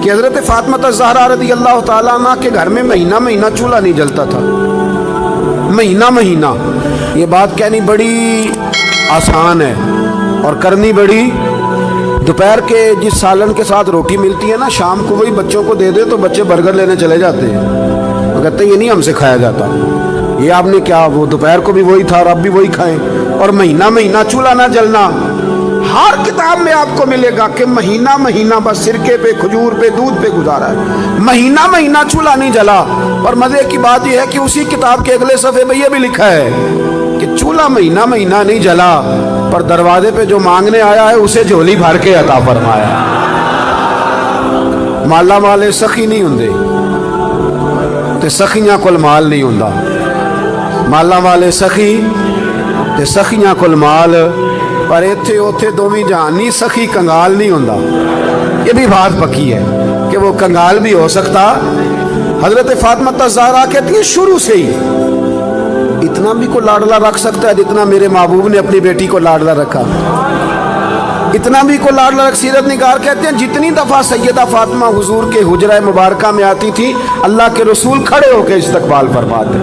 کہ حضرت فاطمہ الزہرا رضی اللہ تعالیٰ عنہ کے گھر میں مہینہ مہینہ چولہا نہیں جلتا تھا، مہینہ مہینہ۔ یہ بات کہنی بڑی آسان ہے اور کرنی بڑی، دوپہر کے جس سالن کے ساتھ روٹی ملتی ہے نا، شام کو وہی بچوں کو دے دے تو بچے برگر لینے چلے جاتے ہیں، وہ کہتے ہیں یہ نہیں ہم سے کھایا جاتا، یہ آپ نے کیا، وہ دوپہر کو بھی وہی تھا اور اب بھی وہی کھائیں۔ اور مہینہ مہینہ چولہا نہ جلنا، ہر کتاب میں آپ کو ملے گا کہ مہینہ مہینہ بس سرکے پہ، کھجور پہ، دودھ پہ گزارا ہے، مہینہ مہینہ چولہا نہیں جلا۔ اور مزے کی بات یہ ہے کہ اسی کتاب کے اگلے صفحے پہ یہ بھی لکھا ہے کہ چولہا مہینہ مہینہ نہیں جلا، پر دروازے پہ جو مانگنے آیا ہے اسے جھولی بھر کے عطا فرمایا۔ مالا والے سخی نہیں ہوندے تے سخیاں کول مال نہیں ہوندا، مالا والے سخی تے سخیاں کول مال، پر ایتھے اوتھے دوویں جہانی سخی کنگال نہیں ہوندا۔ یہ بھی بات پکی ہے کہ وہ کنگال بھی ہو سکتا۔ حضرت فاطمہ الزہرا کہتی ہیں شروع سے ہی اتنا بھی کو لاڈلا رکھ سکتا ہے جتنا میرے محبوب نے اپنی بیٹی کو لاڈلا رکھا، اتنا بھی کو لاڈلا رکھ۔ سیرت نگار کہتے ہیں جتنی دفعہ سیدہ فاطمہ حضور کے حجرہ مبارکہ میں آتی تھی، اللہ کے رسول کھڑے ہو کے استقبال فرماتے،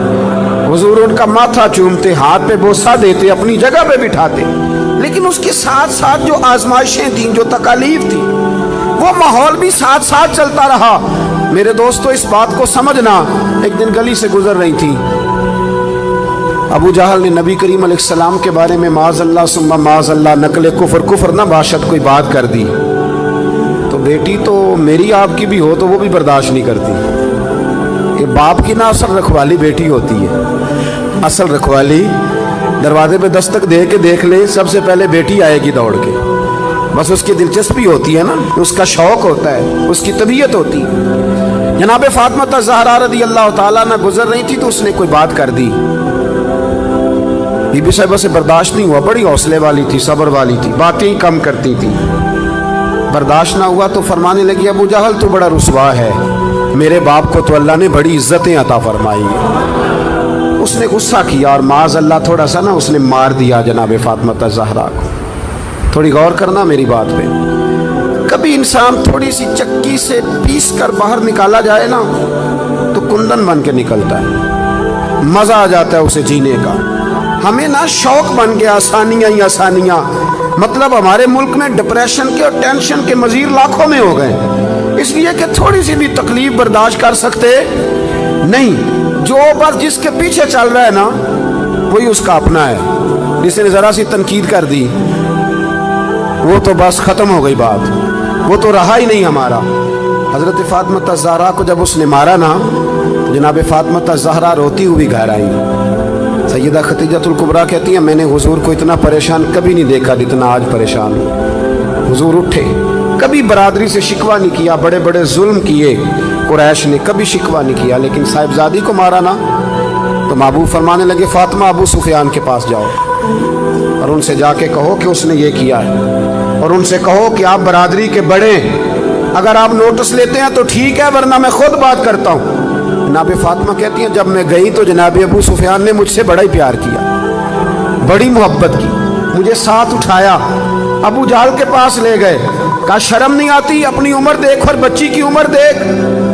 حضور ان کا ماتھا چومتے، ہاتھ پہ بوسہ دیتے، اپنی جگہ پہ بٹھاتے۔ لیکن اس کے ساتھ ساتھ جو آزمائشیں تھیں، جو تکالیف تھی، وہ ماحول بھی ساتھ ساتھ چلتا رہا۔ میرے دوستو اس بات کو سمجھنا، ایک دن گلی سے گزر رہی تھی، ابو جہل نے نبی کریم علیہ السلام کے بارے میں معاذ اللہ ثم معاذ اللہ نقل کفر نہ باشد کوئی بات کر دی، تو بیٹی تو میری آپ کی بھی ہو تو وہ بھی برداشت نہیں کرتی۔ یہ باپ کی نہ اصل رکھوالی بیٹی ہوتی ہے، اصل رکھوالی دروازے پہ دستک دے کے دیکھ لے، سب سے پہلے بیٹی آئے گی دوڑ کے، بس اس کی دلچسپی ہوتی ہے نا، اس کا شوق ہوتا ہے، اس کی طبیعت ہوتی ہے۔ جناب فاطمہ الزہرا رضی اللہ تعالیٰ نہ گزر رہی تھی تو اس نے کوئی بات کر دی، بی بی صاحبہ سے برداشت نہیں ہوا، بڑی حوصلے والی تھی، صبر والی تھی، باتیں کم کرتی تھی، برداشت نہ ہوا تو فرمانے لگی ابو جہل تو بڑا رسوا ہے، میرے باپ کو تو اللہ نے بڑی عزتیں عطا فرمائی ہیں۔ اس نے غصہ کیا اور معاذ اللہ تھوڑا سا نا اس نے مار دیا جناب فاطمہ الزہرا کو۔ تھوڑی غور کرنا میری بات پہ، کبھی انسان تھوڑی سی چکی سے پیس کر باہر نکالا جائے نا تو کندن بن کے نکلتا ہے، مزہ آ جاتا ہے اسے جینے کا۔ ہمیں نا شوق بن گیا آسانیاں ہی آسانیاں، مطلب ہمارے ملک میں ڈپریشن کے اور ٹینشن کے مزید لاکھوں میں ہو گئے، اس لیے کہ تھوڑی سی بھی تکلیف برداشت کر سکتے نہیں۔ جو بس جس کے پیچھے چل رہا ہے نا وہی اس کا اپنا ہے، جس نے ذرا سی تنقید کر دی وہ تو بس ختم ہو گئی بات، وہ تو رہا ہی نہیں ہمارا۔ حضرت فاطمہ الزہرا کو جب اس نے مارا نا، جناب فاطمہ الزہرا روتی ہوئی گھر آئی۔ سیدہ خدیجہ الکبریٰ کہتی ہیں میں نے حضور کو اتنا پریشان کبھی نہیں دیکھا جتنا آج پریشان ہوں۔ حضور اٹھے، کبھی برادری سے شکوہ نہیں کیا، بڑے بڑے ظلم کیے قریش نے، کبھی شکوہ نہیں کیا، لیکن صاحبزادی کو مارا نا تو محبوب فرمانے لگے فاطمہ ابو سفیان کے پاس جاؤ اور ان سے جا کے کہو کہ اس نے یہ کیا ہے، اور ان سے کہو کہ آپ برادری کے بڑے ہیں، اگر آپ نوٹس لیتے ہیں تو ٹھیک ہے ورنہ میں خود بات کرتا ہوں۔ جناب فاطمہ کہتی ہیں جب میں گئی تو جناب ابو سفیان نے مجھ سے بڑا ہی پیار کیا، بڑی محبت کی، مجھے ساتھ اٹھایا، ابو جہل کے پاس لے گئے، کہا شرم نہیں آتی، اپنی عمر دیکھ اور بچی کی عمر دیکھ،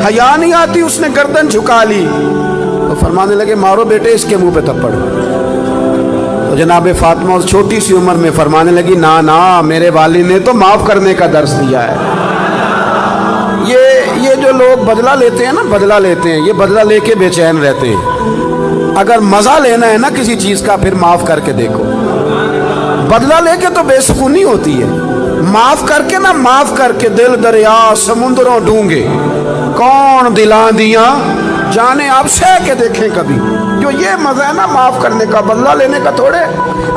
حیا نہیں آتی، اس نے گردن جھکا لی۔ تو فرمانے لگے مارو بیٹے اس کے منہ پہ تھپڑ۔ تو جناب فاطمہ اس چھوٹی سی عمر میں فرمانے لگی نا نا میرے والد نے تو معاف کرنے کا درس دیا ہے۔ یہ جو لوگ بدلہ لیتے ہیں نا، بدلہ لیتے ہیں، یہ بدلہ لے کے بے چین رہتے ہیں۔ اگر مزہ لینا ہے نا کسی چیز کا پھر معاف کر کے دیکھو، بدلہ لے کے تو بے سکونی ہوتی ہے، معاف کر کے نا، معاف کر کے دل دریا سمندروں ڈونگے، کون دلاں دیاں جانے آپ سہ کے دیکھیں کبھی۔ جو یہ مزہ ہے نا معاف کرنے کا، بدلہ لینے کا تھوڑے۔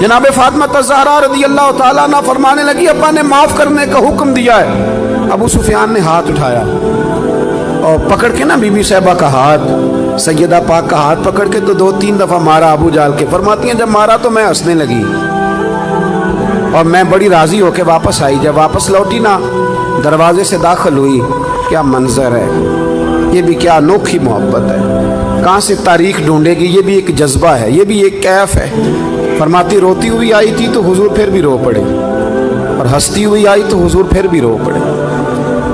جناب فاطمہ الزہرا رضی اللہ تعالیٰ عنہ فرمانے لگی ابا نے معاف کرنے کا حکم دیا ہے۔ ابو سفیان نے ہاتھ اٹھایا اور پکڑ کے نا بی بی صاحبہ کا ہاتھ، سیدہ پاک کا ہاتھ پکڑ کے تو 2-3 دفعہ مارا ابو جہل کے۔ فرماتی ہیں جب مارا تو میں ہنسنے لگی اور میں بڑی راضی ہو کے واپس آئی۔ جب واپس لوٹی نا دروازے سے داخل ہوئی، کیا منظر ہے، یہ بھی کیا انوکھی محبت ہے، کہاں سے تاریخ ڈھونڈے گی، یہ بھی ایک جذبہ ہے، یہ بھی ایک کیف ہے۔ فرماتی روتی ہوئی آئی تھی تو حضور پھر بھی رو پڑے، اور ہنستی ہوئی آئی تو حضور پھر بھی رو پڑے۔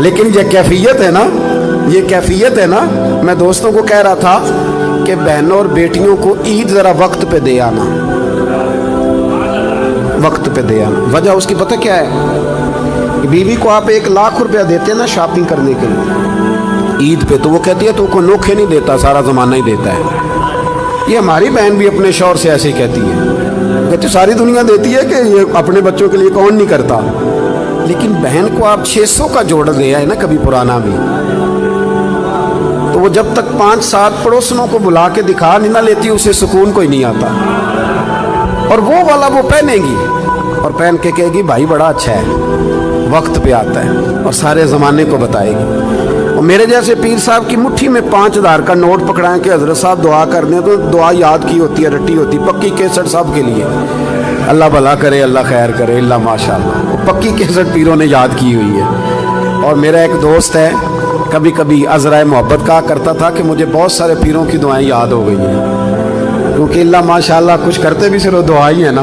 لیکن یہ کیفیت ہے نا، یہ کیفیت ہے نا. میں دوستوں کو کہہ رہا تھا کہ بہنوں اور بیٹیوں کو عید ذرا وقت پہ دے آنا، وقت پہ دے آنا. وجہ اس کی پتہ کیا ہے؟ بیوی کو آپ 1,00,000 روپیہ دیتے ہیں نا شاپنگ کرنے کے لیے عید پہ، تو وہ کہتی ہے تو کو نوکھے نہیں دیتا، سارا زمانہ ہی دیتا ہے. یہ ہماری بہن بھی اپنے شوہر سے ایسے ہی کہتی ہے، کہتی ساری دنیا دیتی ہے کہ یہ اپنے بچوں کے لیے کون نہیں کرتا. لیکن بہن کو آپ 600 کا جوڑا دے آئے نا کبھی پرانا بھی، تو وہ جب تک 5-7 پڑوسنوں کو بلا کے دکھا نہیں نہ لیتی اسے سکون کوئی نہیں آتا. اور وہ والا وہ پہنے گی اور پہن کے کہے گی بھائی بڑا اچھا ہے، وقت پہ آتا ہے، اور سارے زمانے کو بتائے گی. اور میرے جیسے پیر صاحب کی مٹھی میں 5,000 کا نوٹ پکڑائیں کہ حضرت صاحب دعا کر دیں، تو دعا یاد کی ہوتی ہے، رٹی ہوتی، پکی کیسٹ صاحب کے لیے. اللہ بھلا کرے، اللہ خیر کرے، اللہ ماشاء اللہ، پکی کیسٹ پیروں نے یاد کی ہوئی ہے. اور میرا ایک دوست ہے، کبھی کبھی عذرائے محبت کہا کرتا تھا کہ مجھے بہت سارے پیروں کی دعائیں یاد ہو گئی ہیں، کیونکہ اللہ ماشاء اللہ کچھ کرتے بھی صرف دعا ہی ہے نا.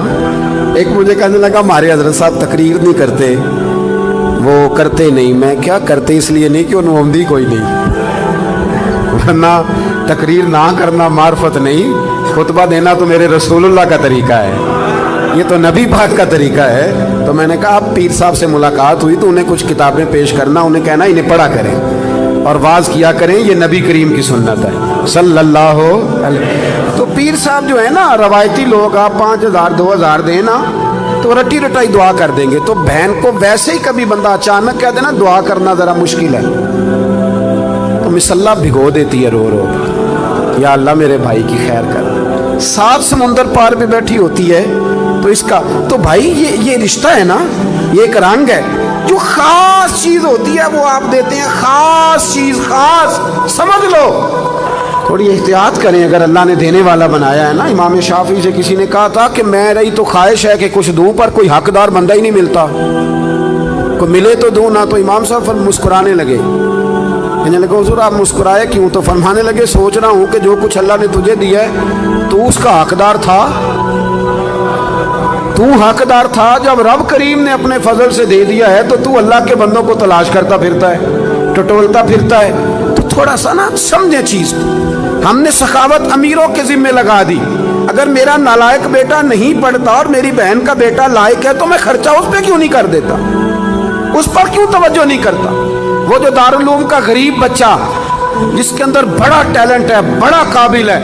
ایک مجھے کہنے لگا ہمارے حضرت صاحب تقریر نہیں کرتے، وہ کرتے نہیں. میں کیا کرتے؟ اس لیے نہیں کہ انہوں عمدی کوئی نہیں، ورنہ تقریر نہ کرنا معرفت نہیں، خطبہ دینا تو میرے رسول اللہ کا طریقہ ہے، یہ تو نبی پاک کا طریقہ ہے. تو میں نے کہا اب پیر صاحب سے ملاقات ہوئی تو انہیں کچھ کتابیں پیش کرنا، انہیں کہنا انہیں پڑھا کریں اور واز کیا کریں، یہ نبی کریم کی سنت ہے صلی اللہ علیہ. تو پیر صاحب جو ہے نا روایتی لوگ، آپ 5,000 2,000 دیں نا تو رٹی رٹائی دعا کر دیں گے. تو بہن کو ویسے ہی کبھی بندہ اچانک کہہ دینا دعا کرنا ذرا مشکل ہے، تو مصلا بھگو دیتی ہے رو رو، یا اللہ میرے بھائی کی خیر کر. 7 سمندر پار پہ بیٹھی ہوتی ہے. تو اس کا تو بھائی یہ رشتہ ہے نا، یہ ایک رنگ ہے. جو خاص چیز ہوتی ہے وہ آپ دیتے ہیں، خاص چیز، خاص سمجھ لو. تھوڑی احتیاط کریں اگر اللہ نے دینے والا بنایا ہے نا. امام شافعی سے کسی نے کہا تھا کہ میں رہی تو خواہش ہے کہ کچھ دوں، پر کوئی حقدار بندہ ہی نہیں ملتا، کوئی ملے تو دوں نہ. تو امام صاحب مسکرانے لگے، کہنے لگے حضور آپ مسکرائے کیوں؟ تو فرمانے لگے سوچ رہا ہوں کہ جو کچھ اللہ نے تجھے دیا ہے تو اس کا حقدار تھا، تو حقدار تھا. جب رب کریم نے اپنے فضل سے دے دیا ہے تو اللہ کے بندوں کو تلاش کرتا پھرتا ہے، ٹٹولتا پھرتا ہے. تو تھوڑا سا نا سمجھے چیز. ہم نے سخاوت امیروں کے ذمہ لگا دی. اگر میرا نالائق بیٹا نہیں پڑھتا اور میری بہن کا بیٹا لائق ہے تو میں خرچہ اس پہ کیوں نہیں کر دیتا، اس پر کیوں توجہ نہیں کرتا. وہ جو دارالعلوم کا غریب بچہ جس کے اندر بڑا ٹیلنٹ ہے، بڑا قابل ہے،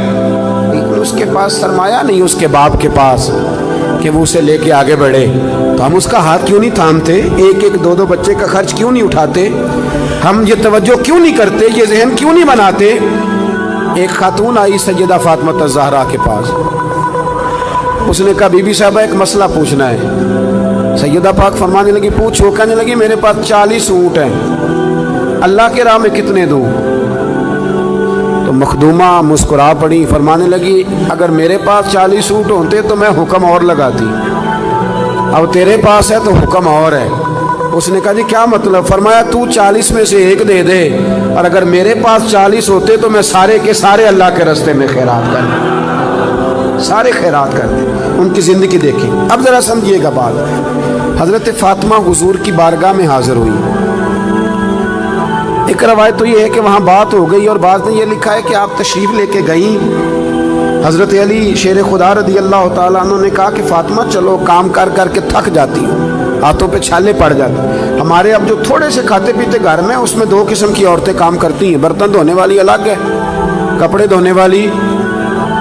لیکن اس کے پاس سرمایہ نہیں اس کے باپ کے پاس کہ وہ اسے لے کے آگے بڑھے، تو ہم اس کا ہاتھ کیوں نہیں تھامتے؟ 1-1 2-2 بچے کا خرچ کیوں نہیں اٹھاتے؟ ہم یہ توجہ کیوں نہیں کرتے؟ یہ ذہن کیوں نہیں بناتے؟ ایک خاتون آئی سیدہ فاطمہ الزہرا کے پاس، اس نے کہا بی بی صاحبہ ایک مسئلہ پوچھنا ہے. سیدہ پاک فرمانے لگی پوچھو. کہنے لگی میرے پاس 40 اونٹ ہیں، اللہ کے راہ میں کتنے دوں؟ تو مخدومہ مسکرا پڑی، فرمانے لگی اگر میرے پاس 40 اونٹ ہوتے تو میں حکم اور لگاتی، اب تیرے پاس ہے تو حکم اور ہے. اس نے کہا جی کیا مطلب؟ فرمایا تو 40 میں سے 1 دے دے، اور اگر میرے پاس 40 ہوتے تو میں سارے کے سارے اللہ کے راستے میں خیرات کر دیں، سارے خیرات کر دیں. ان کی زندگی دیکھیں. اب ذرا سمجھیے گا بات. حضرت فاطمہ حضور کی بارگاہ میں حاضر ہوئی. ایک روایت تو یہ ہے کہ وہاں بات ہو گئی، اور بعض نے یہ لکھا ہے کہ آپ تشریف لے کے گئیں. حضرت علی شیر خدا رضی اللہ تعالیٰ عنہ نے کہا کہ فاطمہ چلو، کام کر کر کے تھک جاتی ہوں، ہاتھوں پہ چھالے پڑ جاتے. ہمارے اب جو تھوڑے سے کھاتے پیتے گھر میں، اس میں 2 قسم کی عورتیں کام کرتی ہیں، برتن دھونے والی الگ ہے، کپڑے دھونے والی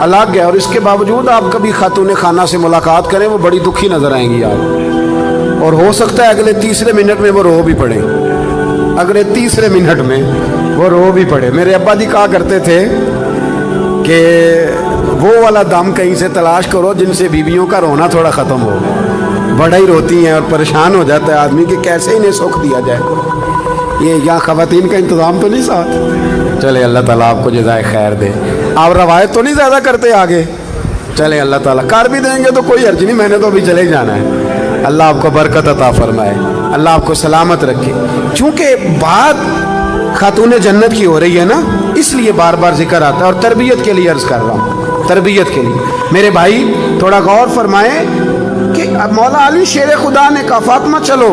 الگ ہے. اور اس کے باوجود آپ کبھی خاتون خانہ سے ملاقات کریں وہ بڑی دکھی نظر آئیں گی آپ، اور ہو سکتا ہے اگلے 3 منٹ میں وہ رو بھی پڑے، اگلے 3 منٹ میں وہ رو بھی پڑے. میرے ابا جی کہا کرتے تھے کہ وہ والا دم کہیں سے تلاش کرو جن سے بیویوں کا رونا تھوڑا ختم ہو. بڑا ہی روتی ہیں اور پریشان ہو جاتا ہے آدمی کہ کیسے انہیں سکھ دیا جائے. یہ یہاں خواتین کا انتظام تو نہیں ساتھ؟ چلے اللہ تعالیٰ آپ کو جزائے خیر دے. آپ روایت تو نہیں زیادہ کرتے آگے؟ چلے اللہ تعالیٰ کر بھی دیں گے تو کوئی حرج نہیں، میں نے تو ابھی چلے جانا ہے. اللہ آپ کو برکت عطا فرمائے، اللہ آپ کو سلامت رکھے. چونکہ بات خاتون جنت کی ہو رہی ہے نا، اس لیے بار بار ذکر آتا ہے، اور تربیت کے لیے عرض کر رہا ہوں، تربیت کے لیے. میرے بھائی تھوڑا غور فرمائیں کہ مولا علی شیر خدا نے کہا فاطمہ چلو،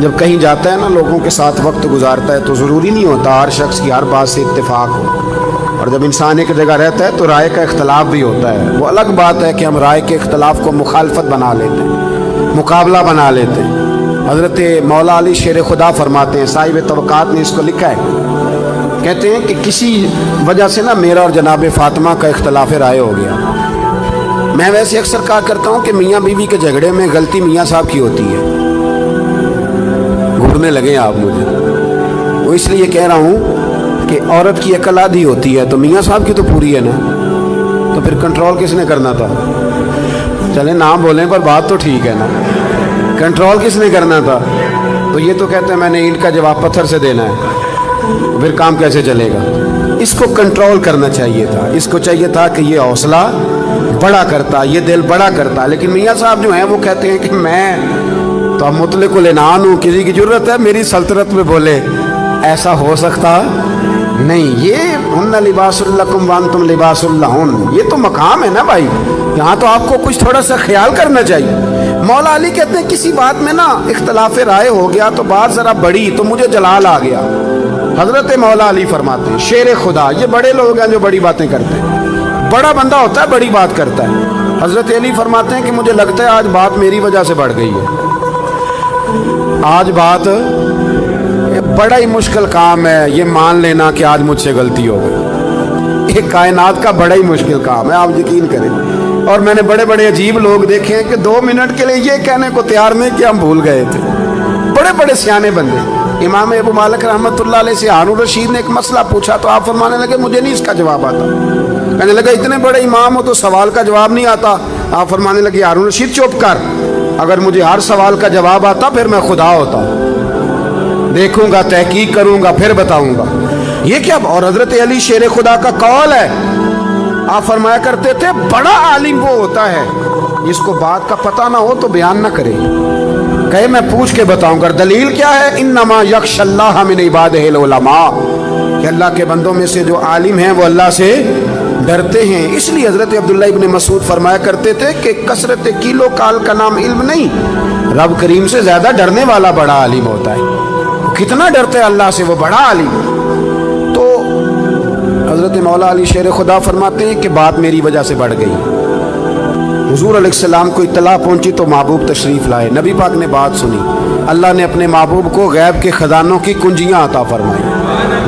جب کہیں جاتا ہے نا لوگوں کے ساتھ وقت گزارتا ہے تو ضروری نہیں ہوتا ہر شخص کی ہر بات سے اتفاق ہو، اور جب انسان ایک جگہ رہتا ہے تو رائے کا اختلاف بھی ہوتا ہے۔ وہ الگ بات ہے کہ ہم رائے کے اختلاف کو مخالفت بنا لیتے ہیں، مقابلہ بنا لیتے ہیں۔ حضرت مولا علی شیر خدا فرماتے ہیں، صاحب طبقات نے اس کو لکھا ہے، کہتے ہیں کہ کسی وجہ سے نا میرا اور جناب فاطمہ کا اختلاف رائے ہو گیا۔ میں ویسے اکثر کہا کرتا ہوں کہ میاں بیوی کے جھگڑے میں غلطی میاں صاحب کی ہوتی ہے۔ گھورنے لگے آپ مجھے، وہ اس لیے کہہ رہا ہوں کہ عورت کی عقل آدھی ہوتی ہے تو میاں صاحب کی تو پوری ہے نا، تو پھر کنٹرول کس نے کرنا تھا؟ چلے نام بولیں پر بات تو ٹھیک ہے نا، کنٹرول کس نے کرنا تھا؟ تو یہ تو کہتے ہیں میں نے اینٹ کا جواب پتھر سے دینا ہے، پھر کام کیسے چلے گا؟ اس کو کنٹرول کرنا چاہیے تھا، اس کو چاہیے تھا کہ یہ حوصلہ بڑا کرتا، یہ دل بڑا کرتا۔ لیکن میاں صاحب جو ہیں وہ کہتے ہیں کہ میں تو اب مطلق العنان ہوں، کسی کی ضرورت ہے میری سلطنت میں بولے، ایسا ہو سکتا نہیں۔ یہ ہن لباس لکم وانتم لباس لہن، یہ تو مقام ہے نا بھائی، یہاں تو آپ کو کچھ تھوڑا سا خیال کرنا چاہیے۔ مولا علی کہتے ہیں کسی بات میں نا اختلاف رائے ہو گیا تو بات ذرا بڑی تو مجھے جلال آ گیا۔ حضرت مولا علی فرماتے ہیں، شیر خدا، یہ بڑے لوگ ہیں جو بڑی باتیں کرتے ہیں، بڑا بندہ ہوتا ہے بڑی بات کرتا ہے۔ حضرت علی فرماتے ہیں کہ مجھے لگتا ہے آج بات میری وجہ سے بڑھ گئی ہے، آج بات بڑا ہی مشکل کام ہے یہ مان لینا کہ آج مجھ سے غلطی ہو گئی۔ یہ کائنات کا بڑا ہی مشکل کام ہے، آپ یقین کریں۔ اور میں نے بڑے بڑے عجیب لوگ دیکھے ہیں کہ 2 منٹ کے لیے یہ کہنے کو تیار نہیں کہ ہم بھول گئے تھے، بڑے بڑے سیانے بندے۔ امام ابو مالک رحمۃ اللہ علیہ سے ہارون الرشید نے ایک مسئلہ پوچھا تو آپ فرمانے لگے مجھے نہیں اس کا جواب آتا۔ کہنے لگا اتنے بڑے امام ہو تو سوال کا جواب نہیں آتا؟ آپ فرمانے لگے ہارون الرشید چپ کر، اگر مجھے ہر سوال کا جواب آتا پھر میں خدا ہوتا، دیکھوں گا، تحقیق کروں گا، پھر بتاؤں گا۔ یہ کیا؟ اور حضرت علی شیر خدا کا قول ہے، آپ فرمایا کرتے تھے بڑا عالم وہ ہوتا ہے جس کو بات کا پتہ نہ ہو تو بیان نہ کرے، کہے میں پوچھ کے بتاؤں گا۔ دلیل کیا ہے؟ انما یخشی اللہ من عبادہ العلماء، کہ اللہ کے بندوں میں سے جو عالم ہیں وہ اللہ سے ڈرتے ہیں۔ اس لیے حضرت عبداللہ ابن مسعود فرمایا کرتے تھے کہ کثرت کیلو کال کا نام علم نہیں، رب کریم سے زیادہ ڈرنے والا بڑا عالم ہوتا ہے۔ کتنا ڈرتے اللہ سے وہ بڑا عالم۔ تو حضرت مولا علی شیر خدا فرماتے ہیں کہ بات میری وجہ سے بڑھ گئی۔ حضور علیہ السلام کو اطلاع پہنچی تو محبوب تشریف لائے، نبی پاک نے بات سنی، اللہ نے اپنے محبوب کو غیب کے خزانوں کی کنجیاں عطا فرمائی۔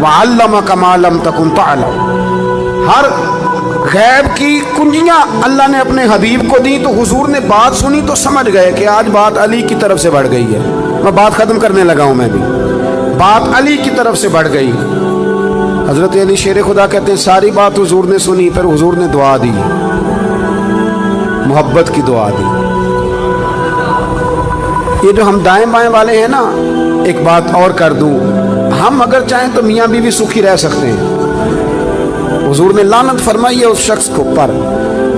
وَعَلَّمَكَ مَا لَمْ تَكُنْ تَعْلَمْ، ہر غیب کی کنجیاں اللہ نے اپنے حبیب کو دی۔ تو حضور نے بات سنی تو سمجھ گئے کہ آج بات علی کی طرف سے بڑھ گئی ہے۔ میں بات ختم کرنے لگا ہوں، میں بھی بات علی کی طرف سے بڑھ گئی۔ حضرت علی شیر خدا کہتے ہیں ساری بات حضور نے سنی، پھر حضور نے دعا دی، محبت کی دعا دی۔ یہ جو ہم دائیں بائیں والے ہیں نا، ایک بات اور کر دوں، ہم اگر چاہیں تو میاں بیوی سکھی رہ سکتے ہیں۔ حضور نے لعنت فرمائی ہے اس شخص کو پر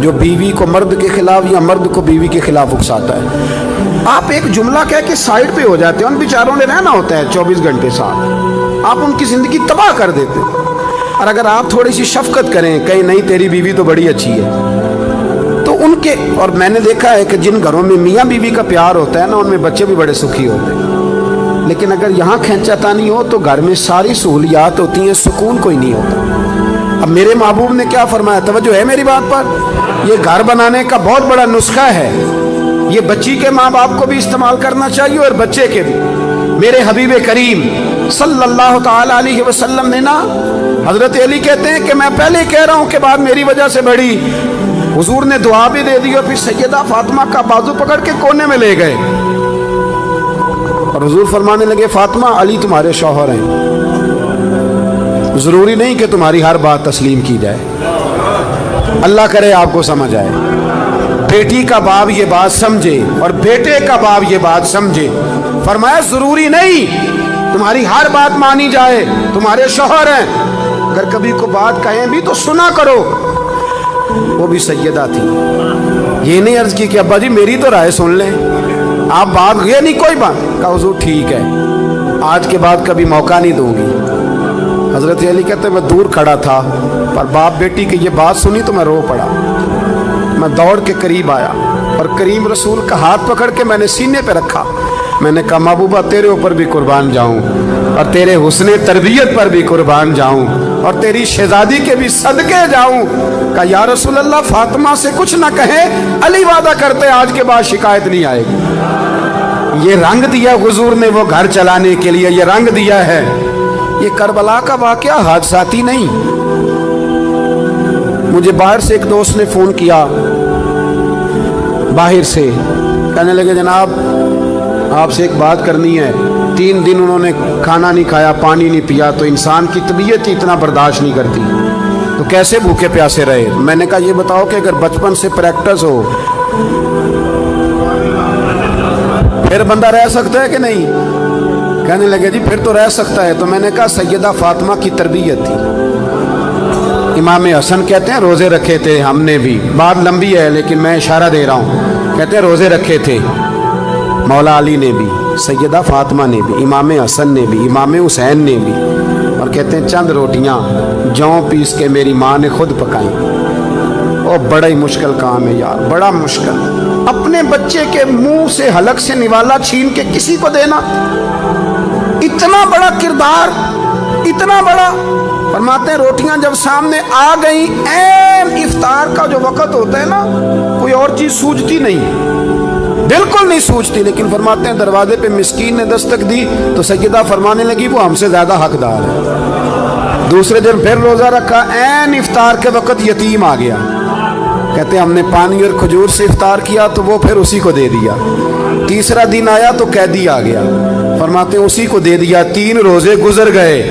جو بیوی کو مرد کے خلاف یا مرد کو بیوی کے خلاف اکساتا ہے۔ آپ ایک جملہ کہہ کے سائڈ پہ ہو جاتے ہیں، ان بیچاروں نے رہنا ہوتا ہے 24 گھنٹے ساتھ، آپ ان کی زندگی تباہ کر دیتے۔ اور اگر آپ تھوڑی سی شفقت کریں، کہیں نہیں تیری بیوی تو بڑی اچھی ہے، تو ان کے، اور میں نے دیکھا ہے کہ جن گھروں میں میاں بیوی کا پیار ہوتا ہے نا، ان میں بچے بھی بڑے سکھی ہوتے ہیں۔ لیکن اگر یہاں کھینچا تانی ہو تو گھر میں ساری سہولیات ہوتی ہیں، سکون کوئی نہیں ہوتا۔ اب میرے محبوب نے کیا فرمایا، توجہ ہے میری بات پر؟ یہ گھر بنانے کا بہت بڑا نسخہ ہے، یہ بچی کے ماں باپ کو بھی استعمال کرنا چاہیے اور بچے کے بھی۔ میرے حبیب کریم صلی اللہ تعالی علیہ وسلم نے نا، حضرت علی کہتے ہیں کہ میں پہلے کہہ رہا ہوں کہ بات میری وجہ سے بڑھی، حضور نے دعا بھی دے دی اور پھر سیدہ فاطمہ کا بازو پکڑ کے کونے میں لے گئے اور حضور فرمانے لگے فاطمہ علی تمہارے شوہر ہیں، ضروری نہیں کہ تمہاری ہر بات تسلیم کی جائے، اللہ کرے آپ کو سمجھ آئے۔ بیٹی کا باپ یہ بات سمجھے اور بیٹے کا باپ یہ بات سمجھے، فرمایا ضروری نہیں تمہاری ہر بات مانی جائے، تمہارے شوہر ہیں، اگر کبھی کو بات کہیں بھی تو سنا کرو۔ وہ بھی سیدہ تھی، یہ نہیں عرض کی کہ ابا جی میری تو رائے سن لیں، آپ بات یہ نہیں کوئی بات، کہا حضور ٹھیک ہے، آج کے بعد کبھی موقع نہیں دوں گی۔ حضرت علی کہتے ہیں میں دور کھڑا تھا پر باپ بیٹی کی یہ بات سنی تو میں رو پڑا، میں دوڑ کے قریب آیا اور کریم رسول کا ہاتھ پکڑ کے میں نے سینے پہ رکھا میں نے کہا محبوبہ تیرے اوپر بھی قربان جاؤں اور تیرے حسن تربیت پر بھی قربان جاؤں اور تیری شہزادی کے بھی صدقے جاؤں. کہا یا رسول اللہ فاطمہ سے کچھ نہ کہیں, علی وعدہ کرتے آج کے بعد شکایت نہیں آئے گی. یہ رنگ دیا حضور نے وہ گھر چلانے کے لیے, یہ رنگ دیا ہے. یہ کربلا کا واقعہ حادثاتی نہیں. مجھے باہر سے ایک دوست نے فون کیا, باہر سے, کہنے لگے جناب آپ سے ایک بات کرنی ہے. 3 دن انہوں نے کھانا نہیں کھایا, پانی نہیں پیا, تو انسان کی طبیعت ہی اتنا برداشت نہیں کرتی, تو کیسے بھوکے پیاسے رہے. میں نے کہا یہ بتاؤ کہ اگر بچپن سے پریکٹس ہو پھر بندہ رہ سکتا ہے کہ نہیں؟ کہنے لگے جی پھر تو رہ سکتا ہے. تو میں نے کہا سیدہ فاطمہ کی تربیت تھی. امام حسن کہتے ہیں روزے رکھے تھے ہم نے بھی, بات لمبی ہے لیکن میں اشارہ دے رہا ہوں. کہتے ہیں روزے رکھے تھے مولا علی نے بھی, سیدہ فاطمہ نے بھی, امام حسن نے بھی, امام حسین نے بھی. اور کہتے ہیں چند روٹیاں جوں پیس کے میری ماں نے خود پکائیں. وہ بڑا ہی مشکل کام ہے یار, بڑا مشکل. اپنے بچے کے منہ سے حلق سے نوالا چھین کے کسی کو دینا, اتنا بڑا کردار, اتنا بڑا. فرماتے ہیں روٹیاں جب سامنے آ گئیں, عین افطار کا جو وقت ہوتا ہے نا, کوئی اور چیز سوجتی نہیں, بالکل نہیں سوچتی. لیکن فرماتے ہیں دروازے پہ مسکین نے دستک دی تو سیدہ فرمانے لگی وہ ہم سے زیادہ حقدار ہے. دوسرے دن پھر روزہ رکھا, عین افطار کے وقت یتیم آ گیا. کہتے ہیں ہم نے پانی اور کھجور سے افطار کیا تو وہ پھر اسی کو دے دیا. تیسرا دن آیا تو قیدی آ گیا. فرماتے ہیں اسی کو دے دیا. 3 روزے گزر گئے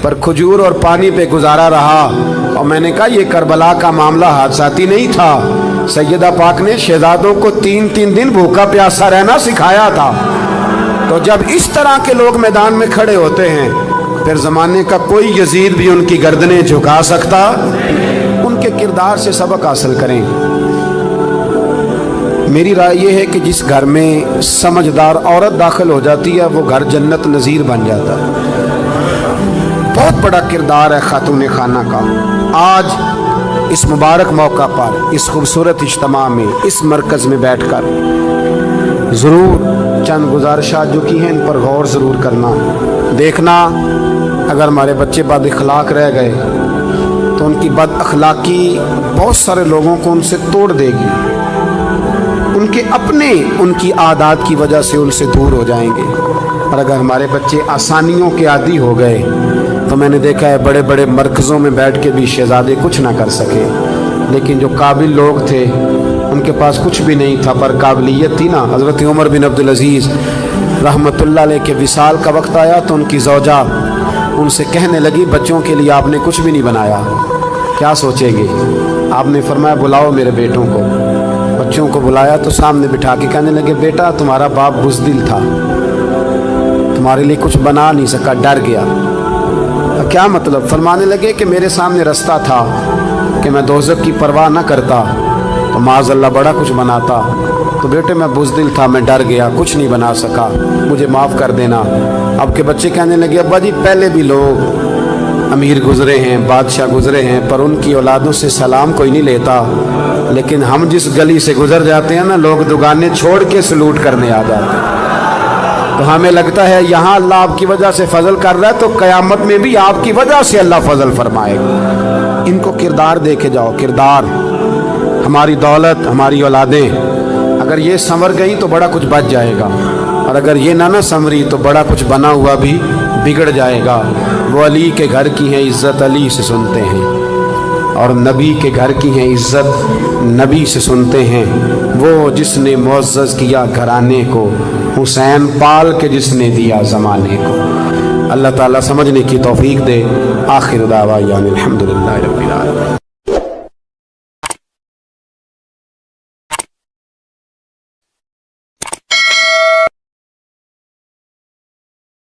پر کھجور اور پانی پہ گزارا رہا. اور میں نے کہا یہ کربلا کا معاملہ حادثاتی نہیں تھا. سیدہ پاک نے شہزادوں کو 3 دن بھوکا پیاسا رہنا سکھایا تھا. تو جب اس طرح کے لوگ میدان میں کھڑے ہوتے ہیں پھر زمانے کا کوئی یزید بھی ان کی گردنیں جھکا سکتا. ان کے کردار سے سبق حاصل کریں. میری رائے یہ ہے کہ جس گھر میں سمجھدار عورت داخل ہو جاتی ہے وہ گھر جنت نظیر بن جاتا ہے. بہت بڑا کردار ہے خاتون خانہ کا. آج اس مبارک موقع پر, اس خوبصورت اجتماع میں, اس مرکز میں بیٹھ کر ضرور چند گزارشات جو کی ہیں ان پر غور ضرور کرنا. دیکھنا اگر ہمارے بچے بد اخلاق رہ گئے تو ان کی بد اخلاقی بہت سارے لوگوں کو ان سے توڑ دے گی. ان کے اپنے ان کی عادات کی وجہ سے ان سے دور ہو جائیں گے. اور اگر ہمارے بچے آسانیوں کے عادی ہو گئے تو میں نے دیکھا ہے بڑے بڑے مرکزوں میں بیٹھ کے بھی شہزادے کچھ نہ کر سکے. لیکن جو قابل لوگ تھے ان کے پاس کچھ بھی نہیں تھا پر قابلیت تھی نا. حضرت عمر بن عبدالعزیز رحمۃ اللہ علیہ کے وصال کا وقت آیا تو ان کی زوجہ ان سے کہنے لگی بچوں کے لیے آپ نے کچھ بھی نہیں بنایا, کیا سوچیں گے؟ آپ نے فرمایا بلاؤ میرے بیٹوں کو. بچوں کو بلایا تو سامنے بٹھا کے کہنے لگے بیٹا تمہارا باپ بزدل تھا, تمہارے لیے کچھ بنا نہیں سکا, ڈر گیا. کیا مطلب؟ فرمانے لگے کہ میرے سامنے رستہ تھا کہ میں دوزخ کی پرواہ نہ کرتا تو معاذ اللہ بڑا کچھ بناتا. تو بیٹے میں بزدل تھا, میں ڈر گیا, کچھ نہیں بنا سکا, مجھے معاف کر دینا. اب کے بچے کہنے لگے ابا جی پہلے بھی لوگ امیر گزرے ہیں, بادشاہ گزرے ہیں, پر ان کی اولادوں سے سلام کوئی نہیں لیتا. لیکن ہم جس گلی سے گزر جاتے ہیں نا لوگ دکانیں چھوڑ کے سلوٹ کرنے آ جاتے ہیں. تو ہمیں لگتا ہے یہاں اللہ آپ کی وجہ سے فضل کر رہا ہے تو قیامت میں بھی آپ کی وجہ سے اللہ فضل فرمائے گا. ان کو کردار دے کے جاؤ. کردار, ہماری دولت, ہماری اولادیں اگر یہ سنور گئی تو بڑا کچھ بچ جائے گا, اور اگر یہ نہ سنوری تو بڑا کچھ بنا ہوا بھی بگڑ جائے گا. وہ علی کے گھر کی ہیں عزت علی سے سنتے ہیں, اور نبی کے گھر کی ہیں عزت نبی سے سنتے ہیں. وہ جس نے معزز کیا گھرانے کو, حسین پال کے جس نے دیا زمانے کو. اللہ تعالیٰ سمجھنے کی توفیق دے. آخر دعوانا الحمدللہ رب العالمین.